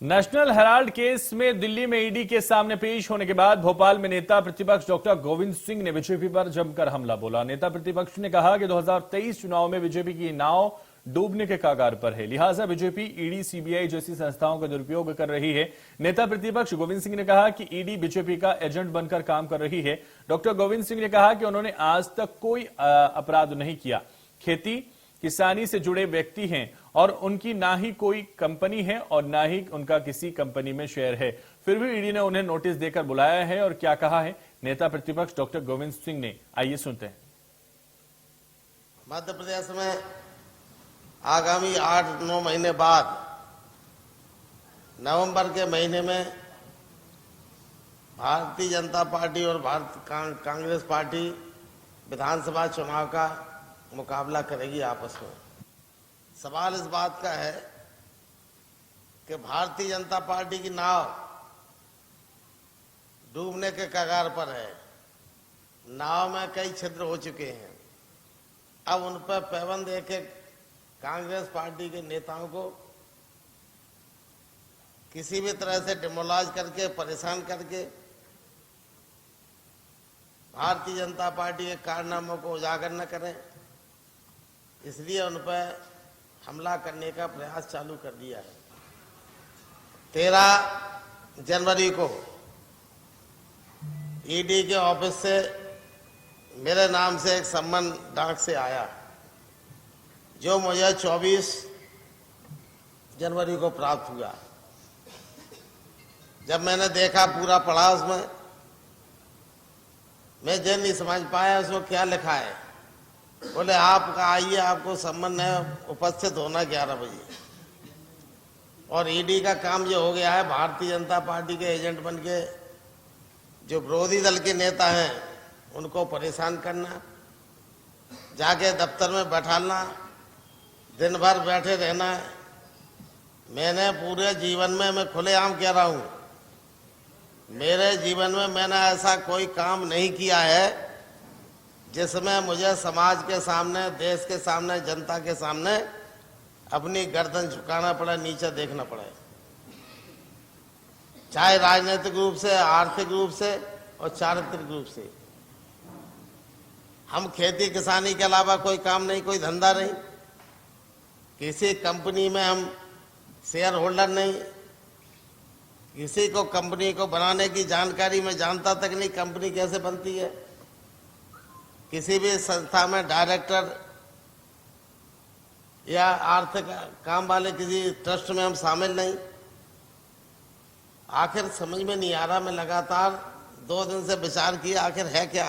National Herald case में दिल्ली में ED के सामने पेश होने के बाद भोपाल में नेता प्रतिपक्ष डॉक्टर गोविंद सिंह ने बीजेपी पर जमकर हमला बोला। नेता प्रतिपक्ष ने कहा कि 2023 चुनाव में बीजेपी की नाव डूबने के कगार पर है, लिहाजा बीजेपी ईडी, सीबीआई जैसी संस्थाओं का दुरुपयोग कर रही है। नेता प्रतिपक्ष गोविंद सिंह ने कहा कि ईडी बीजेपी का एजेंट बनकर काम कर रही है। डॉक्टर गोविंद सिंह ने कहा कि उन्होंने आज तक कोई अपराध नहीं किया। खेती किसानी से जुड़े व्यक्ति हैं और उनकी ना ही कोई कंपनी है और ना ही उनका किसी कंपनी में शेयर है, फिर भी ईडी ने उन्हें नोटिस देकर बुलाया है। और क्या कहा है नेता प्रतिपक्ष डॉक्टर गोविंद सिंह ने, आइए सुनते हैं। मध्य प्रदेश में आगामी 8-9 महीने बाद नवंबर के महीने में भारतीय जनता पार्टी और कांग्रेस पार्टी विधानसभा चुनाव का मुकाबला करेगी आपस में। सवाल इस बात का है कि भारतीय जनता पार्टी की नाव डूबने के कगार पर है। नाव में कई छिद्र हो चुके हैं। अब उन पर पैबंद एक कांग्रेस पार्टी के नेताओं को किसी भी तरह से डिमोलाइज करके, परेशान करके भारतीय जनता पार्टी के कारनामों को उजागर न करें, इसलिए उन पर हमला करने का प्रयास चालू कर दिया है। 13 जनवरी को ईडी के ऑफिस से मेरे नाम से एक सम्मन डाक से आया, जो मुझे 24 जनवरी को प्राप्त हुआ। जब मैंने देखा, पूरा पढ़ा, उसमें मैं ये नहीं समझ पाया उसमें क्या लिखा है। बोले आपका आइए, आपको सम्मन है, उपस्थित होना 11 बजे। और ईडी का काम ये हो गया है, भारतीय जनता पार्टी के एजेंट बन के जो विरोधी दल के नेता हैं उनको परेशान करना, जाके दफ्तर में बैठाना, दिन भर बैठे रहना। मैंने पूरे जीवन में, मैं खुलेआम कह रहा हूं, मेरे जीवन में मैंने ऐसा कोई काम नहीं किया है जिसमें मुझे समाज के सामने, देश के सामने, जनता के सामने अपनी गर्दन झुकाना पड़े, नीचे देखना पड़े, चाहे राजनीतिक रूप से, आर्थिक रूप से और चारित्रिक रूप से। हम खेती किसानी के अलावा कोई काम नहीं, कोई धंधा नहीं, किसी कंपनी में हम शेयर होल्डर नहीं, किसी को कंपनी को बनाने की जानकारी मैं जानता तक नहीं, कंपनी कैसे बनती है। किसी भी संस्था में डायरेक्टर या आर्थिक काम वाले किसी ट्रस्ट में हम शामिल नहीं। आखिर समझ में नहीं आ रहा। मैं लगातार 2 दिन से विचार किया, आखिर है क्या।